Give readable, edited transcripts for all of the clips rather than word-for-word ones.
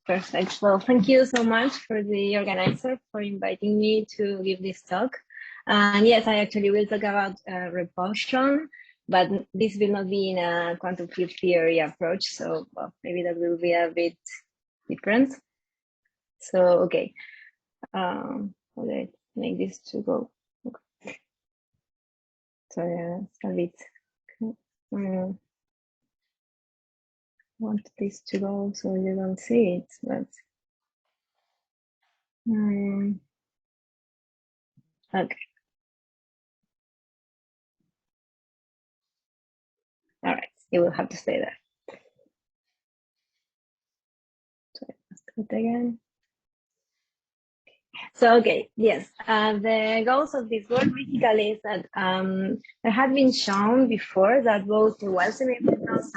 Perfect. Well, thank you so much for the organizer for inviting me to give this talk. And yes, I actually will talk about repulsion, but this will not be in a quantum field theory approach. So well, maybe that will be a bit different. So, okay. Let's make this to go. Okay. So it's a bit, want this to go so you don't see it, but okay. All right, you will have to stay there. So let's do it again. So, okay, yes, the goals of this work basically is that it had been shown before that both the Weyl semimetals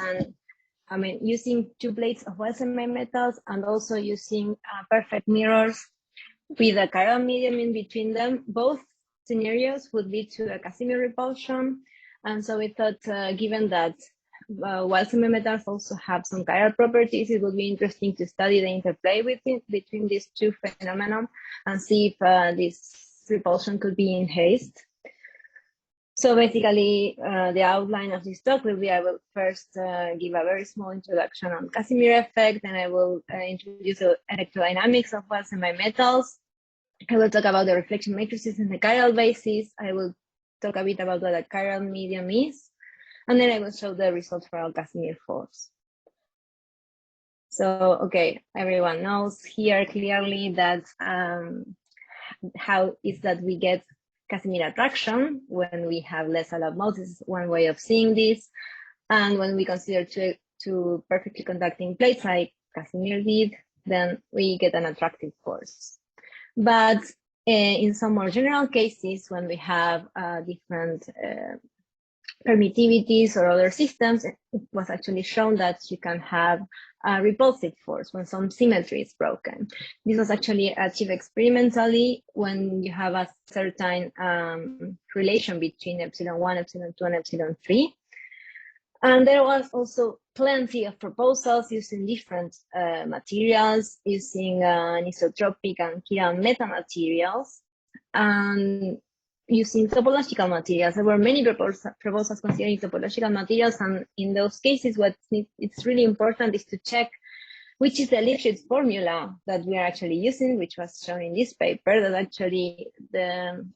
and using two plates of Weyl semimetals and also using perfect mirrors with a chiral medium in between them, both scenarios would lead to a Casimir repulsion. And so we thought, given that Weyl semimetals also have some chiral properties, it would be interesting to study the interplay between these two phenomena and see if this repulsion could be enhanced. So basically, the outline of this talk will be, I will first give a very small introduction on Casimir effect, and I will introduce the electrodynamics of Weyl semimetals. I will talk about the reflection matrices and the chiral basis. I will talk a bit about what a chiral medium is, and then I will show the results for our Casimir force. So, okay, everyone knows here clearly that how is that we get Casimir attraction when we have less allowed modes is one way of seeing this. And when we consider two perfectly conducting plates like Casimir did, then we get an attractive force. But in some more general cases, when we have different permittivities or other systems, it was actually shown that you can have a repulsive force when some symmetry is broken. This was actually achieved experimentally when you have a certain relation between epsilon1, epsilon2, and epsilon3. And there was also plenty of proposals using different materials, using anisotropic and chiral metamaterials, and using topological materials. There were many proposals considering topological materials, and in those cases, it's really important is to check which is the Lipschitz formula that we are actually using, which was shown in this paper, that actually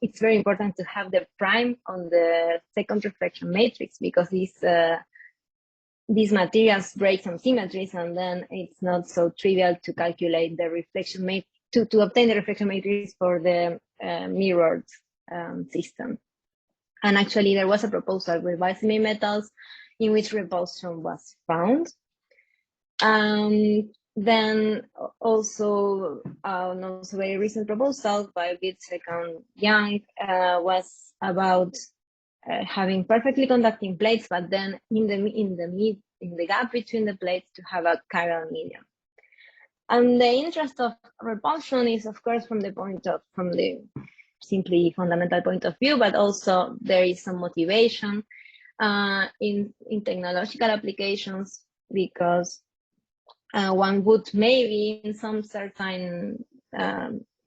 it's very important to have the prime on the second reflection matrix, because these materials break some symmetries, and then it's not so trivial to calculate the reflection matrix, to obtain the reflection matrix for the mirrored system. And actually there was a proposal with Weyl semimetals in which repulsion was found. Then also an also very recent proposal by Witzek and Young was about having perfectly conducting plates, but then in the gap between the plates to have a chiral medium. And the interest of repulsion is, of course, from the simply fundamental point of view, but also there is some motivation in technological applications, because one would maybe in some certain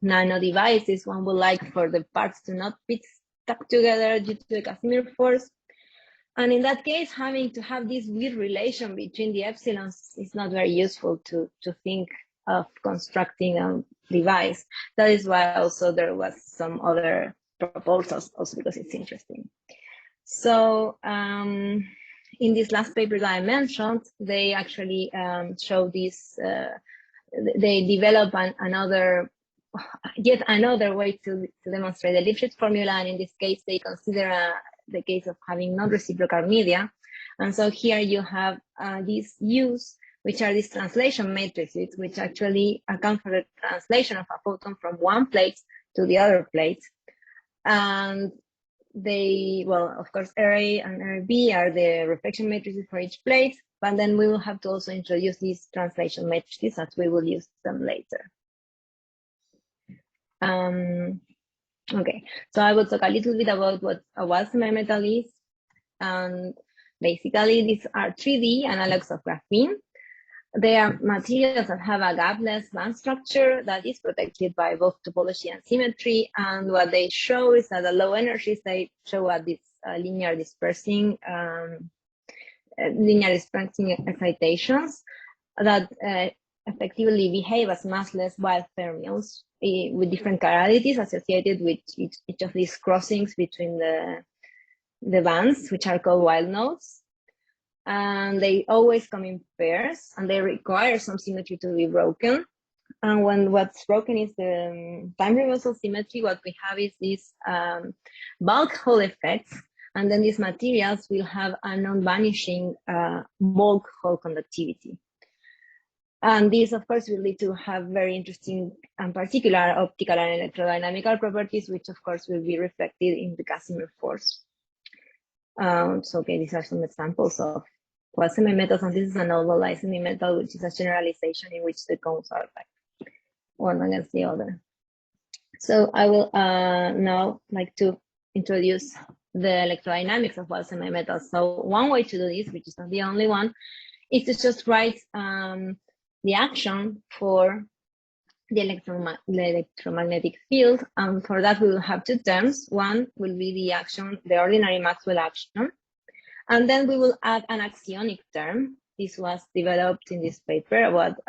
nano devices, one would like for the parts to not be stuck together due to the Casimir force. And in that case, having to have this weird relation between the epsilons is not very useful to think of constructing a device. That is why also there was some other proposals, also because it's interesting. So in this last paper that I mentioned, they actually show this, they develop yet another way to demonstrate the Lipschitz formula, and in this case, they consider the case of having non-reciprocal media. And so here you have these U's, which are these translation matrices, which actually account for the translation of a photon from one plate to the other plate. And they, well, of course, RA and RB are the reflection matrices for each plate, but then we will have to also introduce these translation matrices as we will use them later. Okay, so I will talk a little bit about what a Weyl semimetal is. And basically, these are 3D analogs of graphene. They are materials that have a gapless band structure that is protected by both topology and symmetry. And what they show is that at low energies, they show at this linear dispersing excitations that effectively behave as massless Weyl fermions with different chiralities associated with each of these crossings between the bands, which are called Weyl nodes. And they always come in pairs, and they require some symmetry to be broken. And when what's broken is the time reversal symmetry, what we have is these bulk Hall effects, and then these materials will have a non-vanishing bulk Hall conductivity. And these, of course, will lead to have very interesting and particular optical and electrodynamical properties, which, of course, will be reflected in the Casimir force. So, okay, these are some examples of semimetals, and this is an oval semimetal, which is a generalization in which the cones are like one against the other. So I will now like to introduce the electrodynamics of semimetals. So one way to do this, which is not the only one, is to just write the action for the electromagnetic field. And for that, we will have two terms. One will be the action, the ordinary Maxwell action. And then we will add an axionic term. This was developed in this paper. What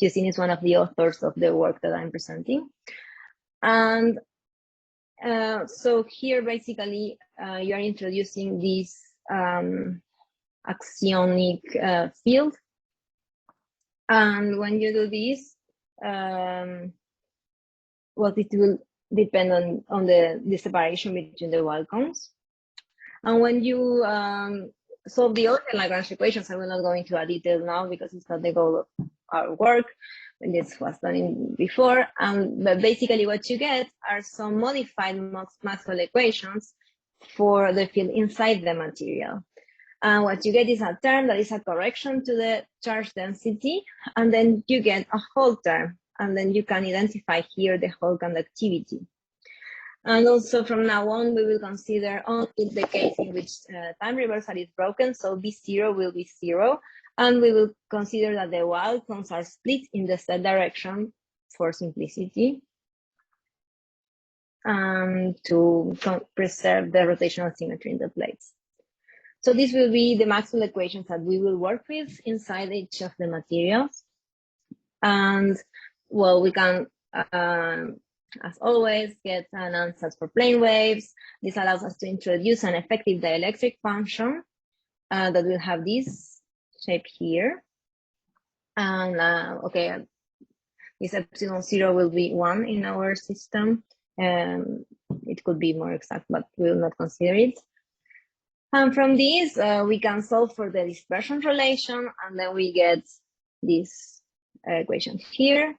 Justine is one of the authors of the work that I'm presenting. And so here, basically, you are introducing this axionic field. And when you do this, well, it will depend on the separation between the Weyl cones. And when you solve the other Lagrange equations, I will not go into a detail now because it's not the goal of our work, and this was done before. But basically what you get are some modified Maxwell equations for the field inside the material. And what you get is a term that is a correction to the charge density, and then you get a Hall term, and then you can identify here the Hall conductivity. And also from now on, we will consider only the case in which time reversal is broken, so B0 will be 0, and we will consider that the Weyl cones are split in the Z direction for simplicity, to preserve the rotational symmetry in the plates. So this will be the Maxwell equations that we will work with inside each of the materials. And well, we can, as always, get an ansatz for plane waves. This allows us to introduce an effective dielectric function that will have this shape here. And okay, this epsilon 0 will be 1 in our system. It could be more exact, but we will not consider it. And from this, we can solve for the dispersion relation, and then we get this equation here.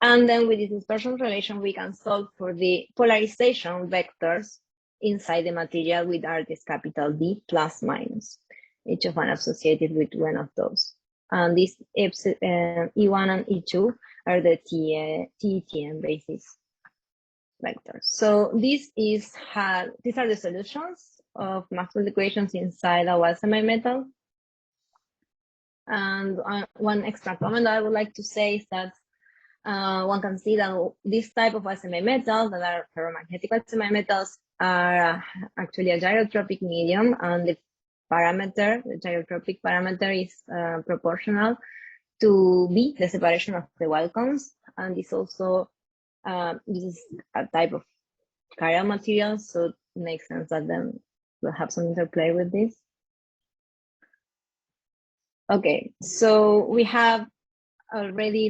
And then with this dispersion relation, we can solve for the polarization vectors inside the material with arcs capital D plus minus, each of one associated with one of those. And these E1 and E2 are the TETM basis vectors. So these are the solutions of Maxwell equations inside a Weyl semimetal. And one extra comment that I would like to say is that one can see that this type of semimetals that are ferromagnetic semimetals are actually a gyrotropic medium, and the gyrotropic parameter is proportional to B, the separation of the Weyl cones, and this also this is a type of chiral material, so it makes sense that then we'll have some interplay with this. Okay, so we have already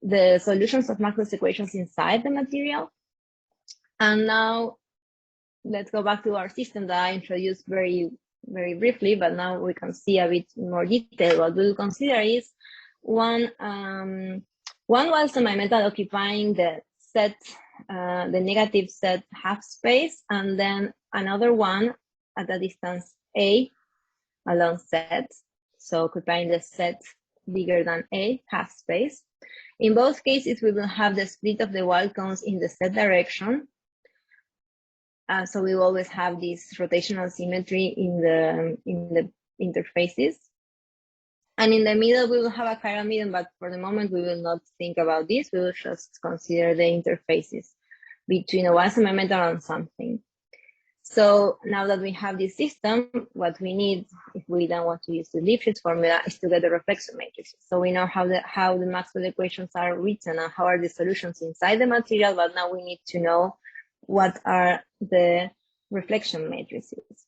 the solutions of Maxwell's equations inside the material. And now let's go back to our system that I introduced very, very briefly, but now we can see a bit more detail. What we'll consider is one Weyl semimetal occupying the set, the negative set half space, and then another one at a distance A along Z, so occupying the set bigger than A half space. In both cases, we will have the split of the Weyl cones in the Z direction. So we always have this rotational symmetry in the interfaces. And in the middle, we will have a chiral medium, but for the moment, we will not think about this. We will just consider the interfaces between a Weyl semimetal and something. So now that we have this system, what we need, if we don't want to use the Lipschitz formula, is to get the reflection matrices. So we know how the Maxwell equations are written and how are the solutions inside the material, but now we need to know what are the reflection matrices.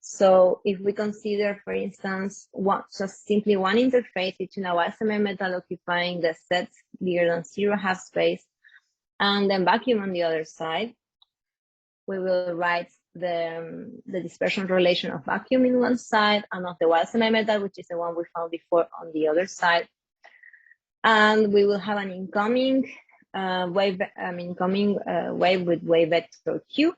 So if we consider, for instance, just simply one interface between a Weyl semimetal occupying the set bigger than 0 half space and then vacuum on the other side, we will write the dispersion relation of vacuum in one side and of the Weyl semimetal, which is the one we found before, on the other side. And we will have an incoming wave with wave vector Q.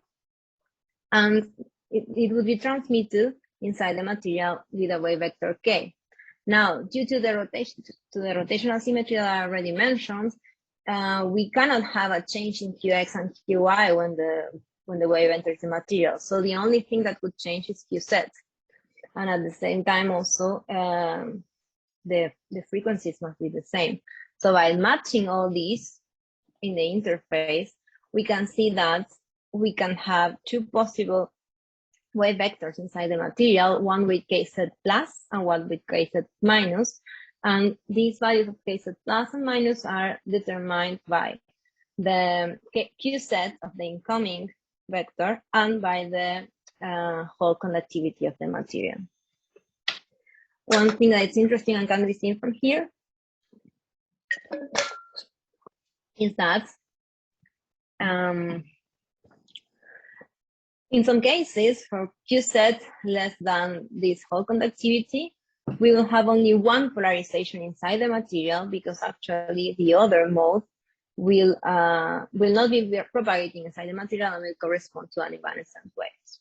And it will be transmitted inside the material with a wave vector K. Now, due to the rotational symmetry that I already mentioned, we cannot have a change in Qx and Qy when the wave enters the material. So the only thing that could change is Qz. And at the same time also, the frequencies must be the same. So by matching all these in the interface, we can see that we can have two possible wave vectors inside the material, one with Kz plus and one with Kz minus. And these values of Kz plus and minus are determined by the Qz of the incoming vector and by the whole conductivity of the material. One thing that is interesting and can be seen from here is that in some cases, for Qz less than this whole conductivity, we will have only one polarization inside the material because actually the other mode will not be propagating inside the material and will correspond to an evanescent waves.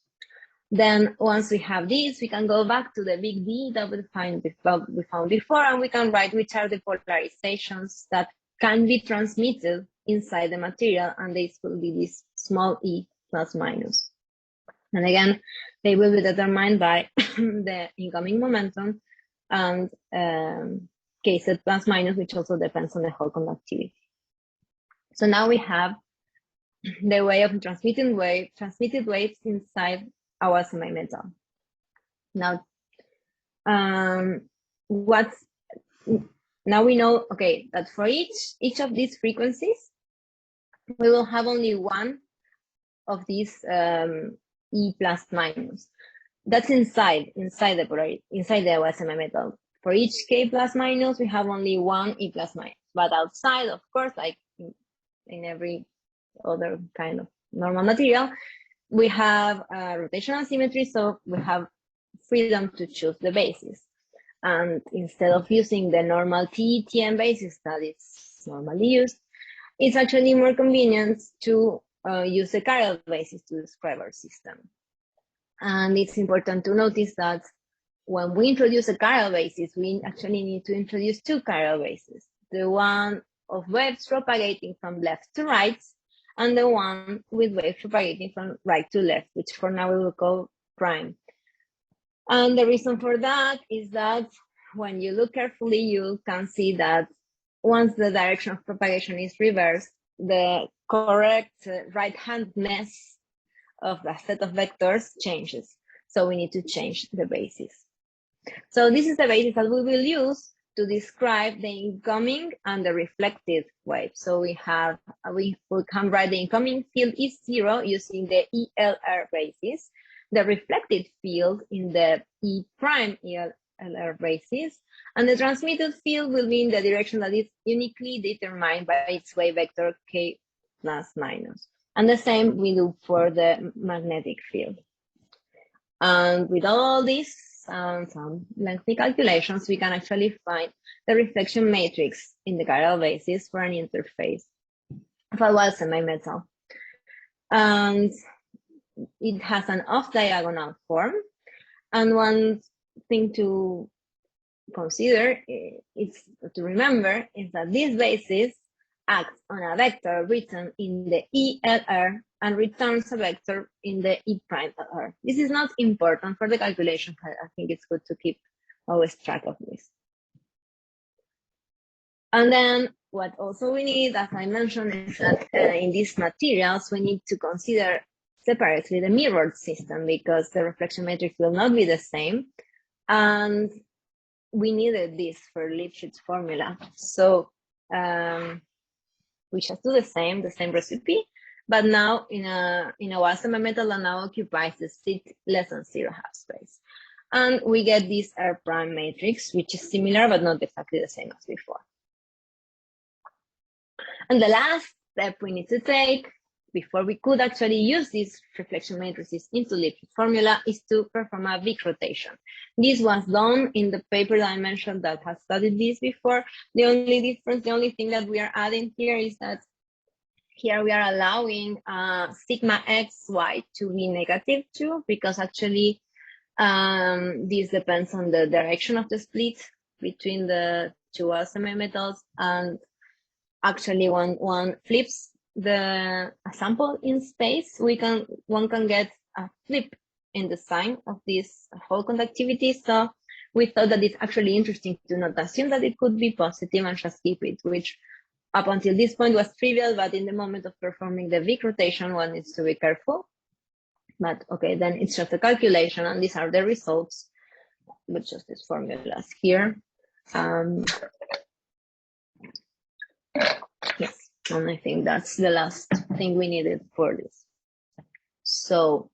Then once we have this, we can go back to the big D that we found before, and we can write which are the polarizations that can be transmitted inside the material, and this will be this small e plus minus. And again, they will be determined by the incoming momentum and Kz plus minus, which also depends on the whole conductivity. So now we have the way of transmitted waves inside our semimetal. Now, now we know, okay, that for each of these frequencies, we will have only one of these E plus minus. That's inside the Weyl semimetal. For each K plus minus, we have only one E plus minus. But outside, of course, like in every other kind of normal material, we have rotational symmetry, so we have freedom to choose the basis. And instead of using the normal TETM basis that is normally used, it's actually more convenient to use the chiral basis to describe our system. And it's important to notice that when we introduce a chiral basis, we actually need to introduce two chiral bases. The one of waves propagating from left to right, and the one with waves propagating from right to left, which for now we will call prime. And the reason for that is that when you look carefully, you can see that once the direction of propagation is reversed, the correct right-handedness of the set of vectors changes. So we need to change the basis. So this is the basis that we will use to describe the incoming and the reflected wave. So we can write the incoming field is 0 using the ELR basis, the reflected field in the E prime ELR basis, and the transmitted field will be in the direction that is uniquely determined by its wave vector K plus minus. And the same we do for the magnetic field. And with all this, some lengthy calculations, we can actually find the reflection matrix in the chiral basis for an interface of a Weyl semimetal. And it has an off-diagonal form. And one thing to consider, to remember, is that this basis acts on a vector written in the ELR and returns a vector in the E prime LR. This is not important for the calculation, but I think it's good to keep always track of this. And then what also we need, as I mentioned, is that in these materials, we need to consider separately the mirrored system because the reflection matrix will not be the same. And we needed this for Lipschitz formula. So we just do the same recipe, but now in a Weyl semimetal that now occupies the state less than 0 half space. And we get this R prime matrix, which is similar, but not exactly the same as before. And the last step we need to take before we could actually use these reflection matrices into Lipschitz formula is to perform a big rotation. This was done in the paper that I mentioned that has studied this before. The only difference, the only thing that we are adding here is that here we are allowing sigma xy to be negative too, because actually this depends on the direction of the split between the two semimetals, and actually when one flips the sample in space, one can get a flip in the sign of this whole conductivity. So we thought that it's actually interesting to not assume that it could be positive and just keep it, which up until this point was trivial, but in the moment of performing the big rotation, one needs to be careful. But okay, then it's just a calculation, and these are the results with just these formulas here. Yes, and I think that's the last thing we needed for this. So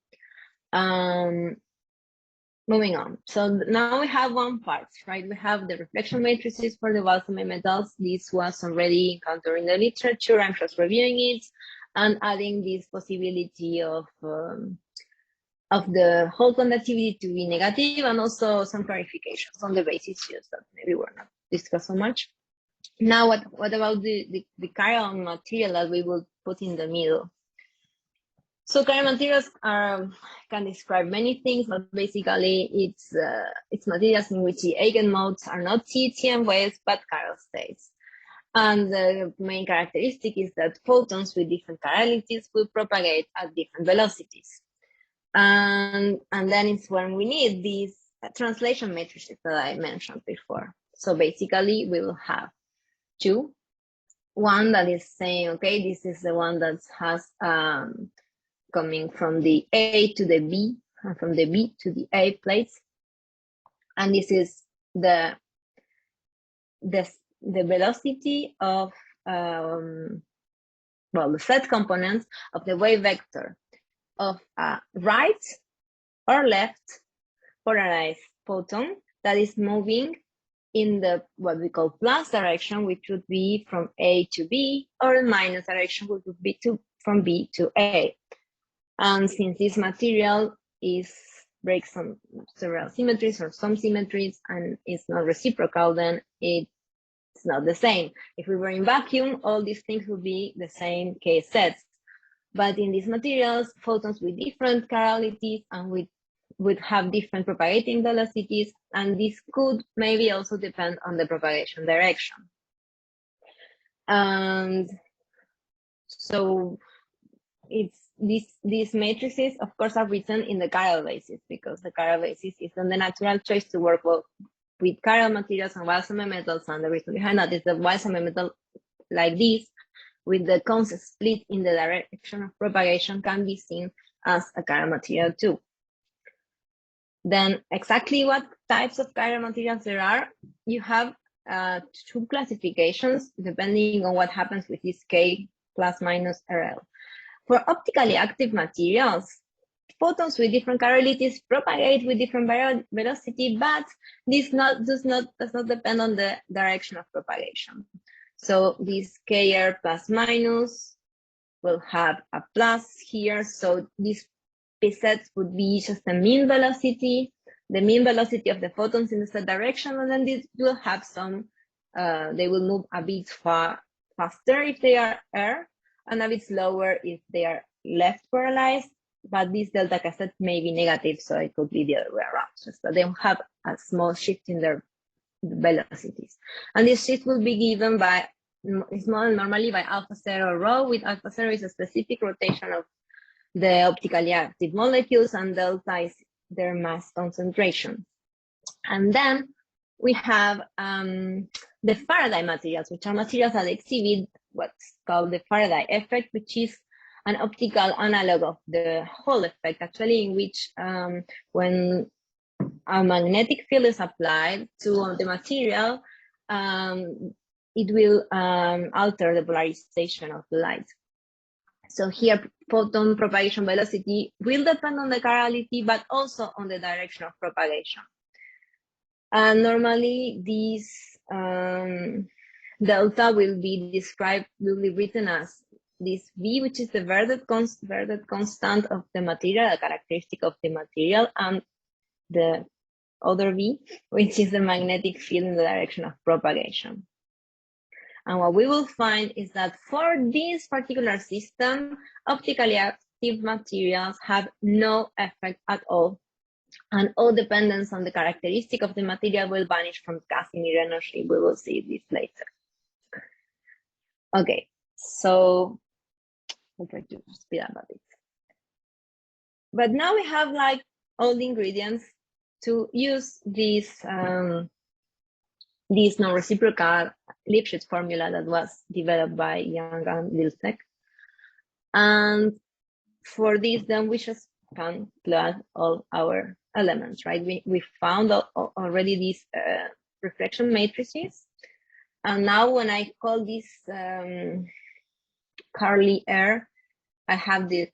moving on. So now we have one part, right? We have the reflection matrices for the Weyl semimetals. This was already encountered in the literature. I'm just reviewing it and adding this possibility of the whole conductivity to be negative, and also some clarifications on the basis used that maybe were not discussed so much. Now, what about the chiral material that we will put in the middle? So chiral materials can describe many things, but basically it's materials in which the eigenmodes are not TTM waves, but chiral states. And the main characteristic is that photons with different chiralities will propagate at different velocities. And then it's when we need these translation matrices that I mentioned before. So basically we will have two. One that is saying, okay, this is the one that has coming from the A to the B, and from the B to the A plates. And this is the velocity of, well, the set components of the wave vector of a right or left polarized photon that is moving in the what we call plus direction, which would be from A to B, or the minus direction, which would be from B to A. And since this material breaks on several symmetries or some symmetries and is not reciprocal, then it's not the same. If we were in vacuum, all these things would be the same case sets. But in these materials, photons with different chiralities and would have different propagating velocities, and this could maybe also depend on the propagation direction. And so it's these matrices, of course, are written in the chiral basis, because the chiral basis is then the natural choice to work well with chiral materials and Weyl semimetals, and the reason behind that is the Weyl semimetal like this, with the constant split in the direction of propagation, can be seen as a chiral material too. Then exactly what types of chiral materials there are, you have two classifications depending on what happens with this K plus minus RL. For optically active materials, photons with different chiralities propagate with different velocity, but this does not depend on the direction of propagation. So this KR plus minus will have a plus here. So these sets would be just the mean velocity of the photons in the set direction, and then this will have some, they will move a bit faster if they are R, and a bit slower if they are left polarized, but this delta cassette may be negative, so it could be the other way around. So they will have a small shift in their velocities. And this shift will be given by, it's normally by alpha 0 rho, with alpha 0 is a specific rotation of the optically active molecules, and delta is their mass concentration. And then we have the Faraday materials, which are materials that exhibit what's called the Faraday effect, which is an optical analog of the Hall effect, actually, in which when a magnetic field is applied to the material, it will alter the polarization of the light. So here, photon propagation velocity will depend on the chirality, but also on the direction of propagation. And normally, this delta will be written as this V, which is the Verdet constant of the material, a characteristic of the material, and the other V, which is the magnetic field in the direction of propagation. And what we will find is that for this particular system, optically active materials have no effect at all. And all dependence on the characteristic of the material will vanish from Casimir energy. We will see this later. Okay, so I'll try to speed up a bit. But now we have like all the ingredients to use this non-reciprocal Lipschitz formula that was developed by Young and Wilczek. And for this, then we just can plug all our elements, right? We found already these reflection matrices. And now when I call this curly R, I have this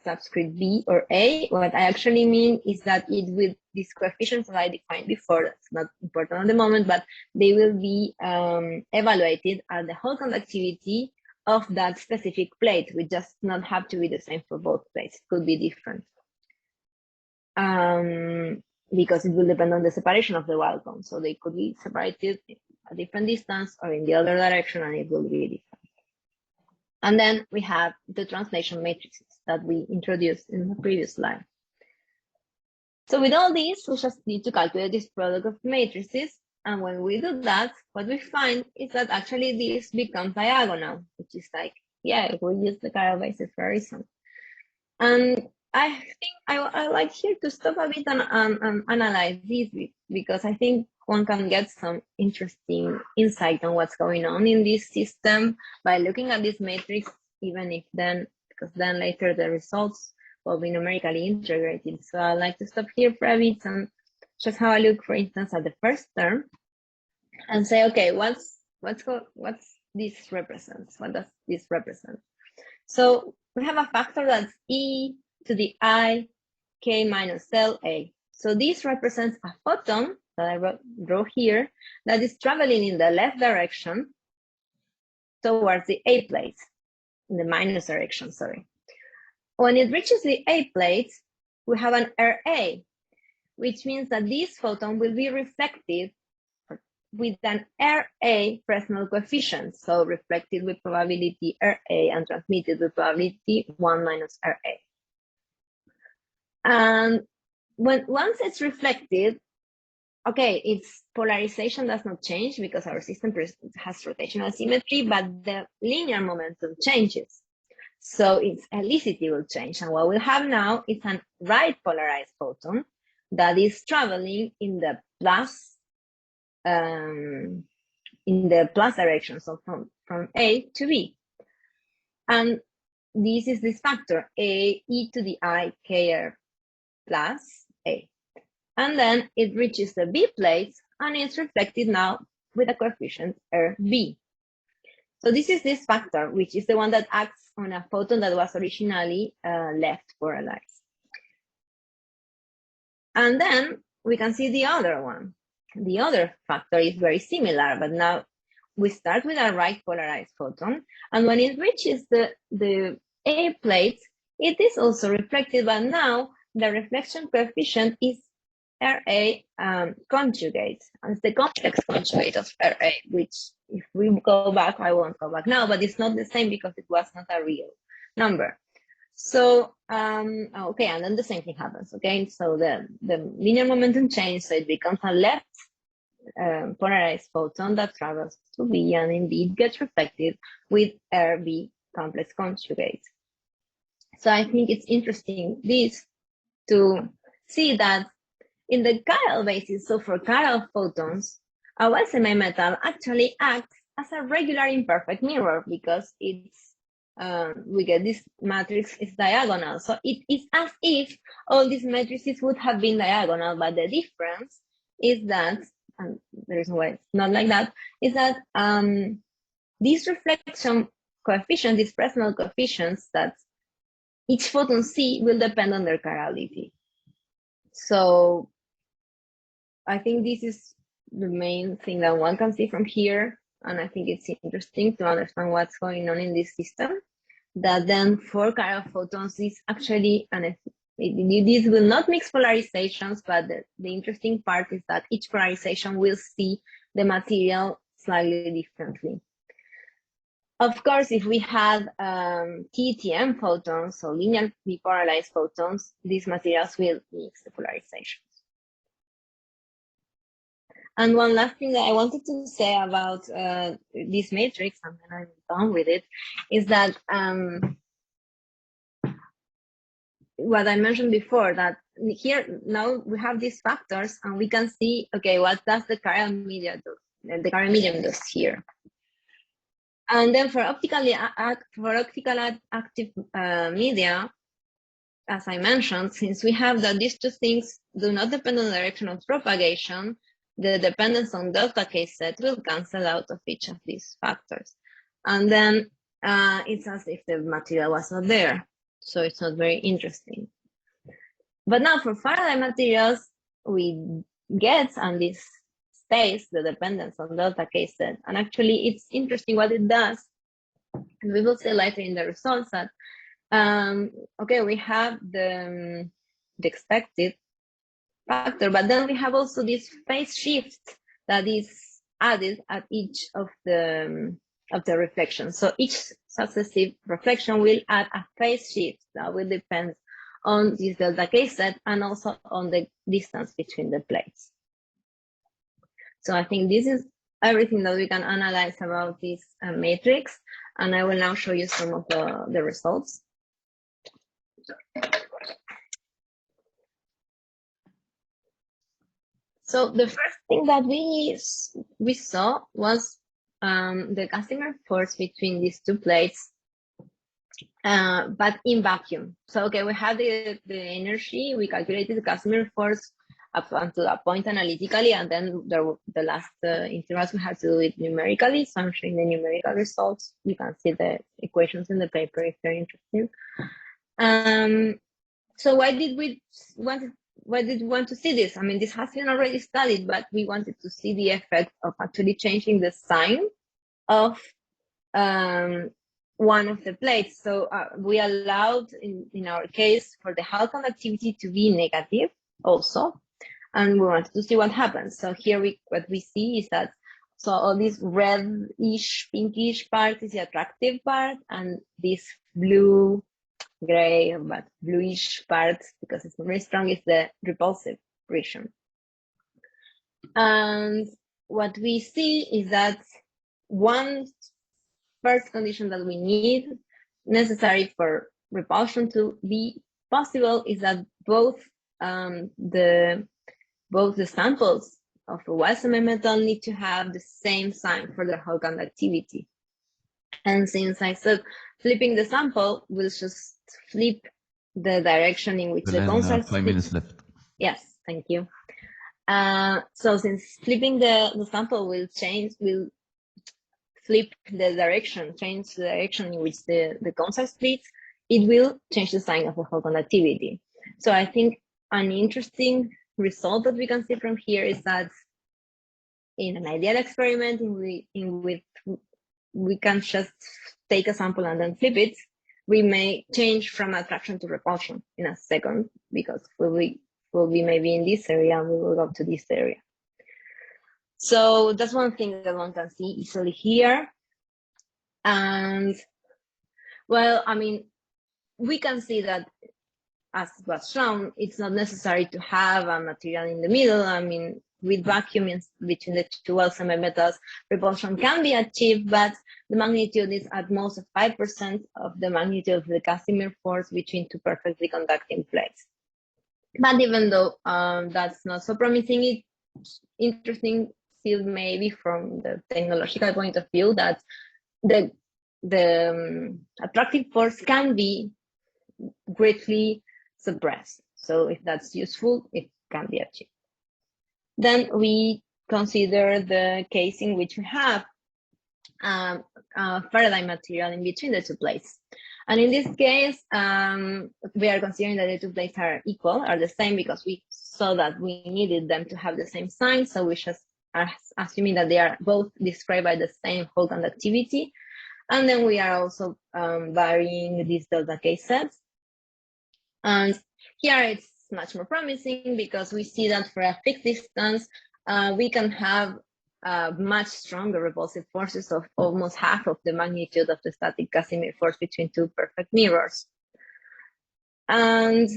subscript B or A. What I actually mean is that it will, these coefficients that I defined before, that's not important at the moment, but they will be evaluated at the Hall conductivity of that specific plate, which does not have to be the same for both plates. It could be different. Because it will depend on the separation of the Weyl cone. So they could be separated a different distance or in the other direction, and it will be different. And then we have the translation matrices that we introduced in the previous slide. So with all these, we just need to calculate this product of matrices. And when we do that, what we find is that actually this becomes diagonal, which is like, yeah, we use the chiral basis for a reason. And I think I like here to stop a bit and analyze this, because I think one can get some interesting insight on what's going on in this system by looking at this matrix, even if then, because then later the results will be numerically integrated. So I'd like to stop here for a bit and just have a look, for instance, at the first term and say, okay, what's this represents? What does this represent? So we have a factor that's e to the I k minus L A. So this represents a photon that I draw here that is traveling in the left direction towards the A plate, in the minus direction, sorry. When it reaches the A plate, we have an RA, which means that this photon will be reflected with an RA Fresnel coefficient, so reflected with probability RA and transmitted with probability 1 minus RA. And once it's reflected, okay, its polarization does not change because our system has rotational symmetry, but the linear momentum changes. So its helicity will change. And what we'll have now is a right polarized photon that is traveling in the plus direction, so from A to B. And this is this factor, A e to the I kr plus A. And then it reaches the B plate and it's reflected now with a coefficient RB. So this is this factor, which is the one that acts on a photon that was originally left polarized. And then we can see the other one. The other factor is very similar, but now we start with a right polarized photon. And when it reaches the A plate, it is also reflected, but now the reflection coefficient is RA conjugate. And it's the complex conjugate of RA, which if we go back, I won't go back now, but it's not the same because it was not a real number. So, okay, and then the same thing happens, okay? So the linear momentum changes, so it becomes a left polarized photon that travels to B and indeed gets reflected with RB complex conjugate. So I think it's interesting this to see that in the chiral basis, so for chiral photons, our semimetal actually acts as a regular imperfect mirror because it's we get this matrix is diagonal. So it is as if all these matrices would have been diagonal, but the difference is that, and there is no way it's not like that, is that these reflection coefficients, these Fresnel coefficients that each photon see will depend on their chirality. So I think this is the main thing that one can see from here. And I think it's interesting to understand what's going on in this system. That then for chiral photons is actually, this will not mix polarizations, but the interesting part is that each polarization will see the material slightly differently. Of course, if we had TTM photons, so linear depolarized photons, these materials will mix the polarizations. And one last thing that I wanted to say about this matrix, and then I'm done with it, is that what I mentioned before, that here now we have these factors and we can see, okay, what does the chiral medium do? The chiral medium does here. And then for optically active media, as I mentioned, since we have that these two things do not depend on the direction of propagation, the dependence on delta K set will cancel out of each of these factors. And then it's as if the material was not there. So it's not very interesting. But now for Faraday materials, we get on this stays the dependence on delta K set. And actually it's interesting what it does. And we will see later in the results that, okay, we have the expected factor, but then we have also this phase shift that is added at each of the reflections. So each successive reflection will add a phase shift that will depend on this delta K set and also on the distance between the plates. So I think this is everything that we can analyze about this matrix, and I will now show you some of the results. So the first thing that we saw was the Casimir force between these two plates, but in vacuum. So okay, we had the energy, we calculated the Casimir force up until that point analytically, and then the last intervals we had to do it numerically. So I'm showing the numerical results. You can see the equations in the paper if you're interested. So why did we want to see this? I mean, this has been already studied, but we wanted to see the effect of actually changing the sign of one of the plates. So we allowed, in our case, for the Hall conductivity to be negative also, and we wanted to see what happens. So here what we see is that, so all this reddish, pinkish part is the attractive part, and this blue, gray, but bluish part, because it's very strong, is the repulsive region. And what we see is that one first condition that we need necessary for repulsion to be possible is that both the samples of the Weyl semimetal need to have the same sign for the Hall conductivity. And since I said flipping the sample will just flip the direction in which the constant 5 minutes left. Yes, thank you. So since flipping the sample will flip the direction, change the direction in which the constant splits, it will change the sign of the Hall conductivity. So I think an interesting result that we can see from here is that in an ideal experiment in which we can just take a sample and then flip it, we may change from attraction to repulsion in a second, because we'll be maybe in this area and we will go to this area. So that's one thing that one can see easily here. And well, I mean, we can see that, as was shown, it's not necessary to have a material in the middle. I mean, with vacuum between the two Weyl semimetals, repulsion can be achieved, but the magnitude is at most 5% of the magnitude of the Casimir force between two perfectly conducting plates. But even though that's not so promising, it's interesting still maybe from the technological point of view that the attractive force can be greatly suppressed. So if that's useful, it can be achieved. Then we consider the case in which we have Faraday material in between the two plates. And in this case, we are considering that the two plates are equal, are the same, because we saw that we needed them to have the same sign. So we just are assuming that they are both described by the same Hall conductivity. And then we are also varying these delta K sets. And here it's much more promising because we see that for a fixed distance, we can have much stronger repulsive forces of almost half of the magnitude of the static Casimir force between two perfect mirrors. And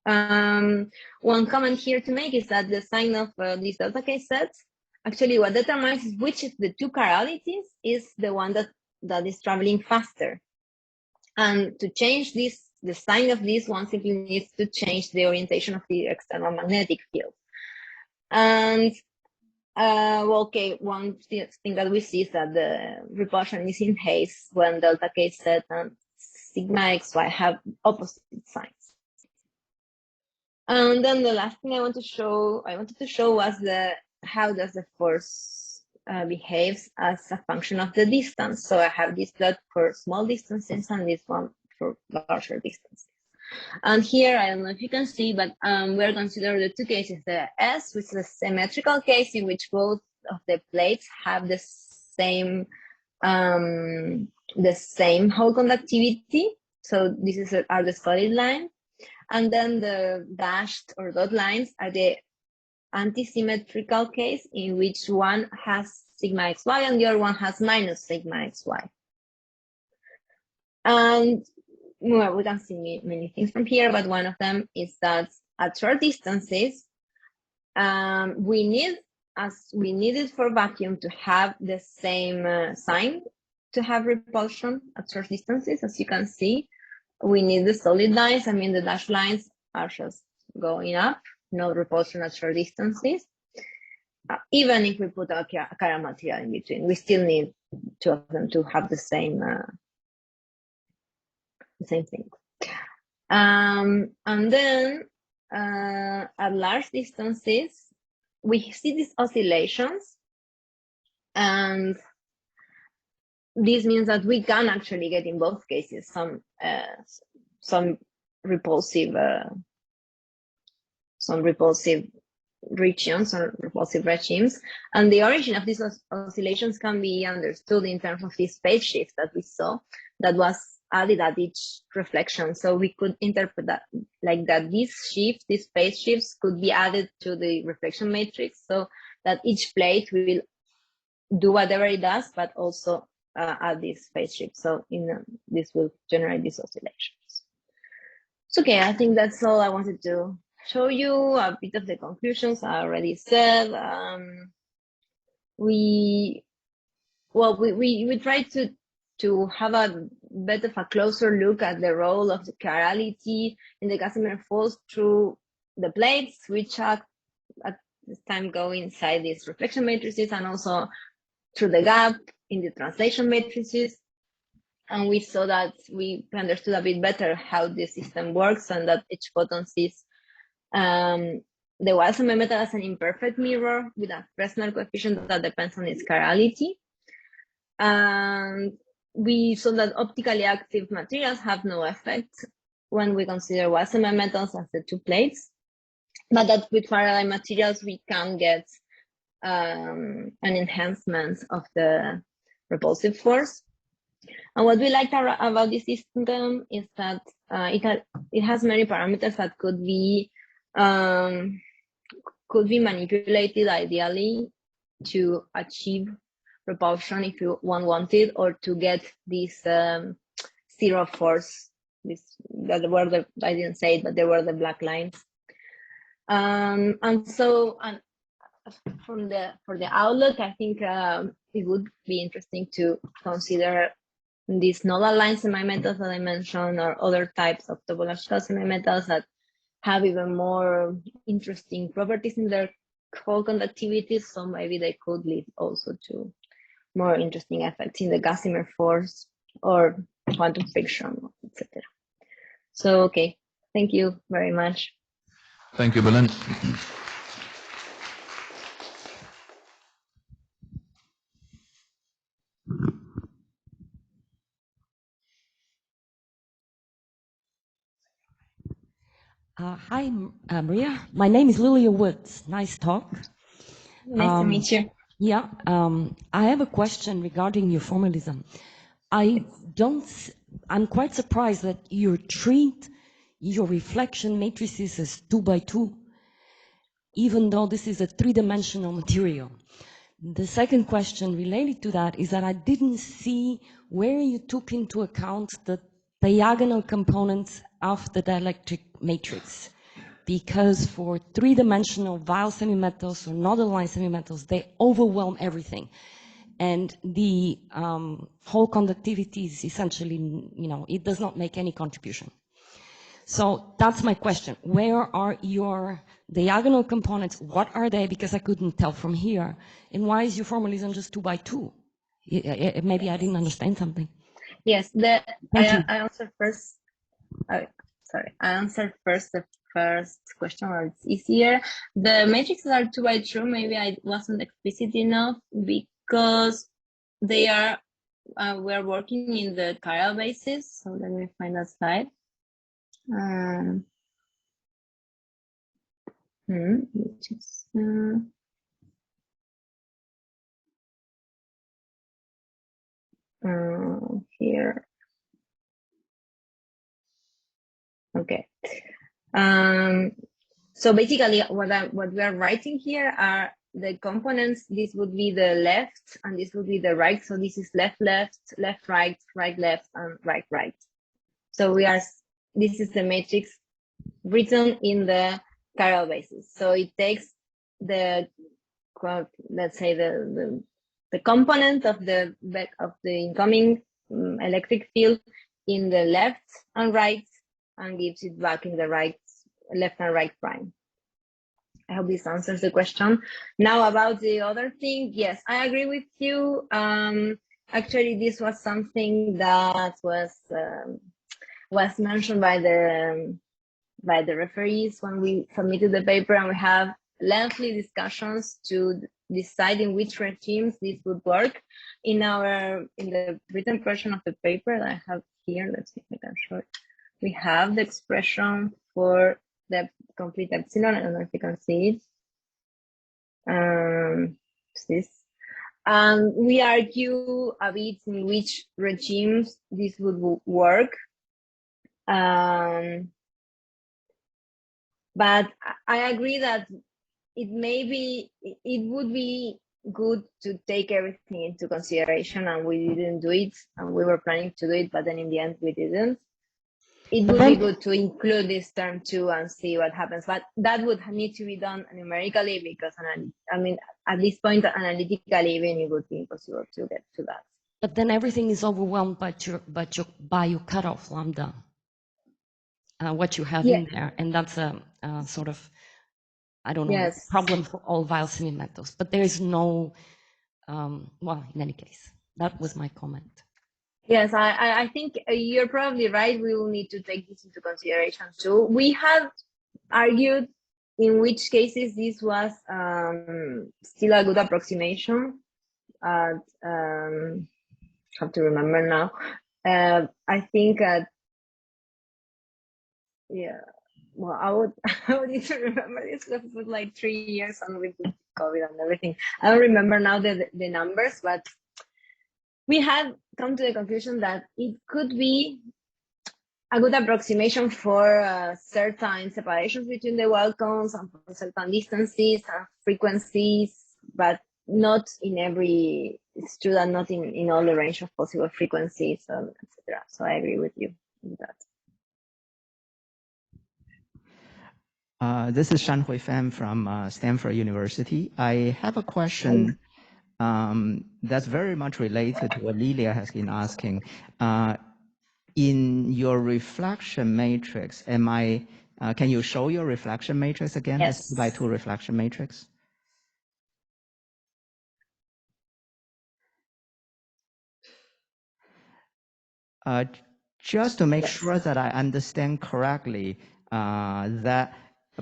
one comment here to make is that the sign of these delta K sets, actually what determines which of the two chiralities is the one that is traveling faster. And to change this, the sign of this, one simply needs to change the orientation of the external magnetic field. And well, okay, one thing that we see is that the repulsion is in haze when delta K set and sigma xy have opposite signs. And then the last thing I wanted to show was how does the force behaves as a function of the distance. So I have this plot for small distances and this one for larger distances. And here, I don't know if you can see, but we're considering the two cases, the S, which is a symmetrical case in which both of the plates have the same Hall conductivity. So this are the solid line. And then the dashed or dot lines are the anti-symmetrical case in which one has sigma xy and the other one has minus sigma xy. And well, we can see many things from here, but one of them is that at short distances, we need, as we needed for vacuum, to have the same sign to have repulsion at short distances. As you can see, we need the solid lines. I mean, the dashed lines are just going up, no repulsion at short distances. Even if we put a chiral material in between, we still need two of them to have the same thing. And then at large distances, we see these oscillations, and this means that we can actually get in both cases some repulsive regions or repulsive regimes, and the origin of these oscillations can be understood in terms of this phase shift that we saw that was added at each reflection. So we could interpret that like that these phase shifts could be added to the reflection matrix, so that each plate will do whatever it does, but also add this phase shift. So this will generate these oscillations. So, okay, I think that's all I wanted to show you. A bit of the conclusions I already said. We tried to have a bit of a closer look at the role of the chirality in the Casimir force through the plates, which at this time go inside these reflection matrices, and also through the gap in the translation matrices. And we saw that we understood a bit better how the system works, and that each photon sees the Weyl semimetal as an imperfect mirror with a Fresnel coefficient that depends on its chirality. And we saw that optically active materials have no effect when we consider Weyl semimetals as the two plates, but that with Faraday materials we can get an enhancement of the repulsive force. And what we liked about this system is that it has many parameters that could be manipulated ideally to achieve repulsion if one wanted, or to get this zero force. I didn't say it, but there were the black lines. And so for the outlook, I think it would be interesting to consider these nodal line semimetals that I mentioned, or other types of topological semimetals that have even more interesting properties in their whole conductivity. So maybe they could lead also to more interesting effects in the Casimir force or quantum friction, etc. So, okay, thank you very much. Thank you, Belen. Hi, Maria. My name is Lilia Woods. Nice talk. Nice to meet you. Yeah, I have a question regarding your formalism. I'm quite surprised that you treat your reflection matrices as 2 by 2, even though this is a 3-dimensional material. The second question related to that is that I didn't see where you took into account the diagonal components of the dielectric matrix. Because for 3-dimensional Weyl semimetals or not-aligned semimetals, they overwhelm everything. And the whole conductivity is essentially, it does not make any contribution. So that's my question. Where are your diagonal components? What are they? Because I couldn't tell from here. And why is your formalism just 2 by 2? Maybe I didn't understand something. Yes, I answer first. I answer first the first question, or it's easier. The matrices are 2 by 2. Maybe I wasn't explicit enough because they are. We're working in the chiral basis. So let me find that slide. Which is here. Okay. So basically, what we are writing here are the components. This would be the left, and this would be the right. So this is left, left, left, right, right, left, and right, right. So this is the matrix written in the chiral basis. So it takes the, let's say the component of the incoming electric field in the left and right, and gives it back in the right, left and right prime. I hope this answers the question. Now about the other thing, yes, I agree with you. Actually, this was something that was mentioned by the referees when we submitted the paper, and we have lengthy discussions to decide in which regimes this would work. In the written version of the paper that I have here, let's see if I can show it. We have the expression for the complete epsilon. I don't know if you can see it. This. And we argue a bit in which regimes this would work. But I agree that it would be good to take everything into consideration, and we didn't do it, and we were planning to do it, but then in the end we didn't. It would be good to include this term too and see what happens, but that would need to be done numerically, because I mean, at this point, analytically, even it would be impossible to get to that. But then everything is overwhelmed by your cutoff lambda, what you have in there, and that's a sort of, I don't know, problem for all Weyl semimetals. But there is no, well, in any case, that was my comment. Yes, I think you're probably right. We will need to take this into consideration too. We have argued in which cases this was still a good approximation. I have to remember now. I think, yeah. Well, I would need to remember this because it was like 3 years and with COVID and everything. I don't remember now the numbers, but we had come to the conclusion that it could be a good approximation for certain separations between the Weyl cones and for certain distances and frequencies, but not in every, it's true that not in all the range of possible frequencies, etc. So I agree with you in that. This is Shanhui Fan from Stanford University. I have a question that's very much related to what Lilia has been asking. In your reflection matrix, am I Can you show your reflection matrix again? Yes. This 2x2 reflection matrix. Just to make sure that I understand correctly, that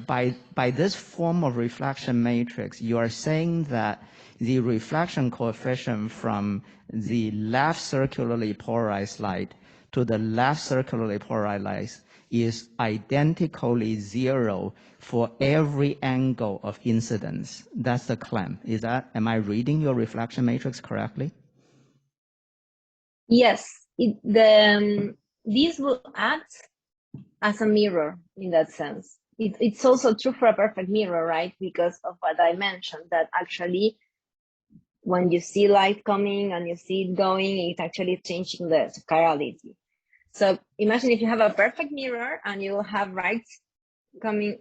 by this form of reflection matrix, you are saying that the reflection coefficient from the left circularly polarized light to the left circularly polarized light is identically 0 for every angle of incidence. That's the claim. Am I reading your reflection matrix correctly? Yes, this will act as a mirror in that sense. It's also true for a perfect mirror, right? Because of what I mentioned, that actually when you see light coming and you see it going, it's actually changing the chirality. So imagine if you have a perfect mirror and you will have light coming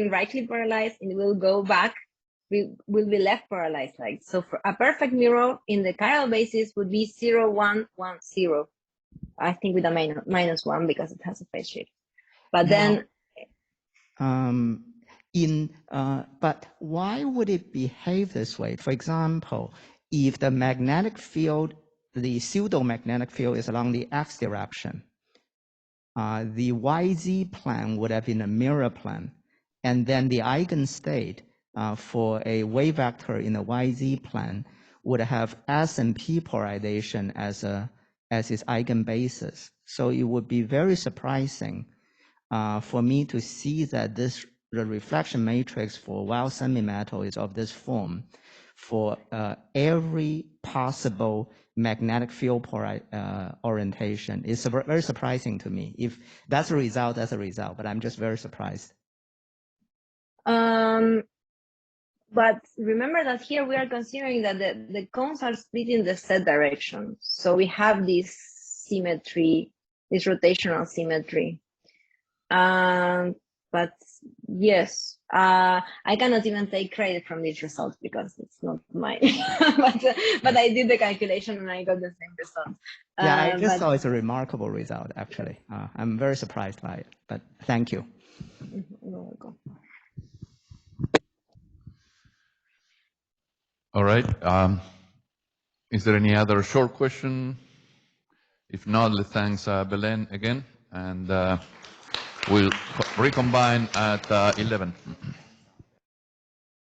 rightly polarized, and it will go back, will be left polarized light. So for a perfect mirror in the chiral basis would be 0, 1, 1, 0. I think with a -1 because it has a phase shift. But now, then but why would it behave this way? For example, if the magnetic field, the pseudo-magnetic field is along the x direction, the YZ plane would have been a mirror plane, and then the eigenstate for a wave vector in the YZ plane would have S and P polarization as its eigenbasis. So it would be very surprising for me to see that the reflection matrix for Weyl semimetal is of this form for every possible magnetic field orientation. It's very surprising to me. If that's a result, that's a result, but I'm just very surprised. But remember that here we are considering that the cones are split in the z direction. So we have this symmetry, this rotational symmetry. But yes, I cannot even take credit from these results because it's not mine. but I did the calculation and I got the same result. Yeah, I just thought it's a remarkable result, actually. I'm very surprised by it, but thank you. You're welcome. All right. Is there any other short question? If not, let's thank Belen again, and we'll recombine at 11.